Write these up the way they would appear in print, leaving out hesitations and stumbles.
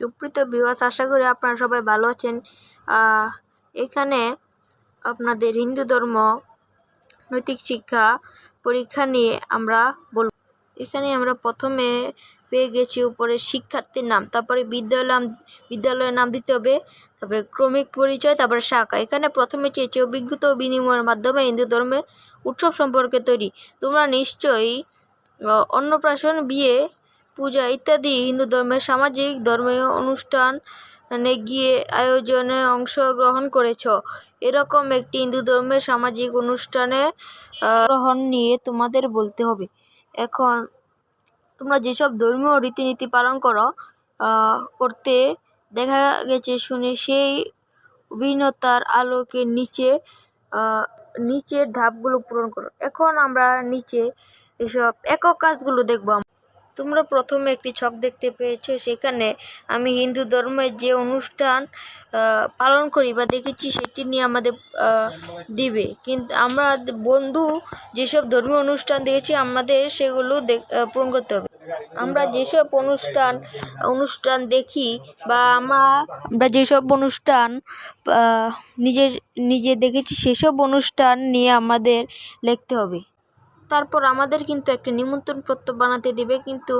সুপ্রিত viewers, আশা করি আপনারা সবাই ভালো আছেন। এখানে আপনাদের হিন্দু ধর্ম নৈতিক শিক্ষা পরীক্ষা নিয়ে আমরা বলব। এখানে আমরা প্রথমে পেয়ে গেছি উপরে শিক্ষার্থীর নাম, তারপরে বিদ্যালয়ের নাম দিতে হবে, তারপরে ক্রমিক পরিচয়, তারপরে শাখা। এখানে প্রথমে চেয়েছে অভিজ্ঞতা ও বিনিময়ের মাধ্যমে হিন্দু ধর্মের উৎসব সম্পর্কে তৈরি। তোমরা নিশ্চয়ই অন্নপ্রাশন, বিয়ে, পূজা ইত্যাদি হিন্দু ধর্মের সামাজিক ধর্মীয় অনুষ্ঠানে গিয়ে আয়োজনে অংশগ্রহণ করেছ। এরকম একটি হিন্দু ধর্মের সামাজিক অনুষ্ঠানে গ্রহণ নিয়ে তোমাদের বলতে হবে। এখন তোমরা যেসব ধর্মীয় রীতিনীতি পালন করতে দেখা গেছে শুনে সেই অভিজ্ঞতার আলোকে নিচের ধাপগুলো পূরণ করো। এখন আমরা নিচে এসব একক কাজগুলো দেখব। তোমরা প্রথমে একটি ছক দেখতে পেয়েছো, সেখানে আমি হিন্দু ধর্মের যে অনুষ্ঠান পালন করি বা দেখেছি সেটি নিয়ে আমাদের দিবে। কিন্তু আমরা বন্ধু যেসব ধর্মীয় অনুষ্ঠান দেখেছি আমাদের সেগুলো পূরণ করতে হবে। আমরা যেসব অনুষ্ঠান দেখি বা আমরা যেসব অনুষ্ঠান নিজে দেখেছি সেসব অনুষ্ঠান নিয়ে আমাদের লিখতে হবে। তারপর আমাদের কিন্তু একটা নিমন্ত্রণ পত্র বানাতে দিবে, কিন্তু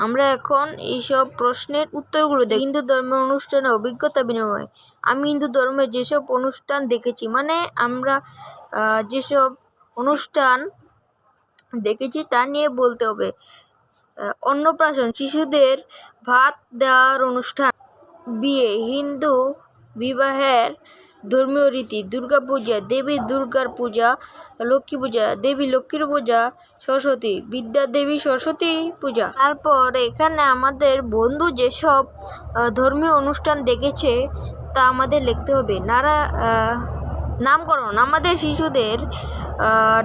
আমরা এখন এইসব প্রশ্নের উত্তরগুলো দেখি। হিন্দু ধর্মের অনুষ্ঠানে অভিজ্ঞতা বিনিময়। আমি হিন্দু ধর্মের যেসব অনুষ্ঠান দেখেছি, মানে আমরা যেসব অনুষ্ঠান দেখেছি তা নিয়ে বলতে হবে। অন্নপ্রাশন, শিশুদের ভাত দেওয়ার অনুষ্ঠান। বিয়ে, হিন্দু বিবাহের ধর্মীয় রীতি। দুর্গাপূজা, দেবী দুর্গার পূজা। লক্ষ্মী পূজা, দেবী লক্ষ্মীর পূজা। সরস্বতী, বিদ্যা দেবী সরস্বতী পূজা। তারপর এখানে আমাদের বন্ধু যেসব ধর্মীয় অনুষ্ঠান দেখেছে তা আমাদের লিখতে হবে। নামকরণ, আমাদের শিশুদের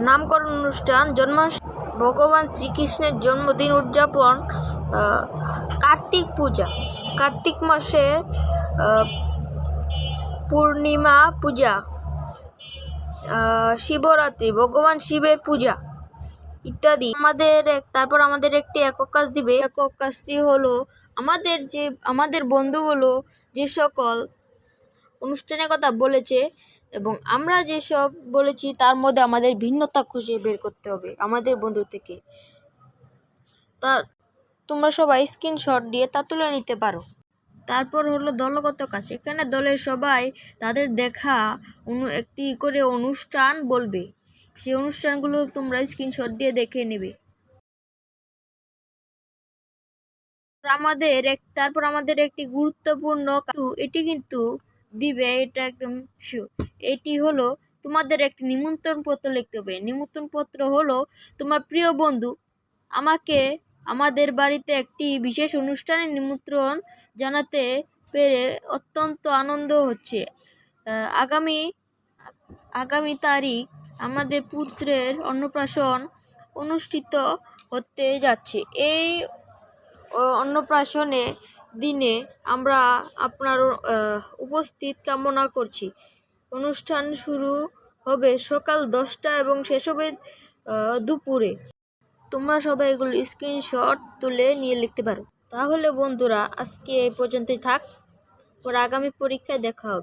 নামকরণ অনুষ্ঠান। জন্মাষ্টমী, ভগবান শ্রীকৃষ্ণের জন্মদিন উদযাপন। কার্তিক পূজা, কার্তিক মাসে পূর্ণিমা পূজা। শিবরাত্রি, ভগবান শিবের পূজা ইত্যাদি। তারপর আমাদের একটি একক কাজ দিবে। একক কাজটি হলো আমাদের বন্ধুগুলো যে সকল অনুষ্ঠানের কথা বলেছে এবং আমরা যেসব বলেছি তার মধ্যে আমাদের ভিন্নতা খুঁজে বের করতে হবে আমাদের বন্ধু থেকে। তা তোমরা সবাই স্ক্রিনশট দিয়ে তা তুলে নিতে পারো। তারপর হলো দলগত কাজ। এখানে দলের সবাই তাদের দেখা একটি করে অনুষ্ঠান বলবে। সেই অনুষ্ঠানগুলো তোমরা স্ক্রিনশট দিয়ে দেখে নেবে। তারপর আমাদের একটি গুরুত্বপূর্ণ এটি কিন্তু দিবে, এটা একদম শিওর। এটি হলো তোমাদের একটি নিমন্ত্রণ পত্র লিখতে হবে। নিমন্ত্রণ পত্র হলো তোমার প্রিয় বন্ধু আমাকে আমাদের বাড়িতে একটি বিশেষ অনুষ্ঠানে নিমন্ত্রণ জানাতে পেরে অত্যন্ত আনন্দ হচ্ছে। আগামী তারিখ আমাদের পুত্রের অন্নপ্রাশন অনুষ্ঠিত হতে যাচ্ছে। এই অন্নপ্রাশনের দিনে আমরা আপনার উপস্থিত কামনা করছি। অনুষ্ঠান শুরু হবে সকাল 10টা এবং শেষ হবে দুপুরে। তোমরা সবাই এগুলো স্ক্রিনশট তুলে নিয়ে লিখতে পারো। তাহলে বন্ধুরা আজকে এই পর্যন্তই থাক, পরে আগামী পরীক্ষায় দেখা হবে।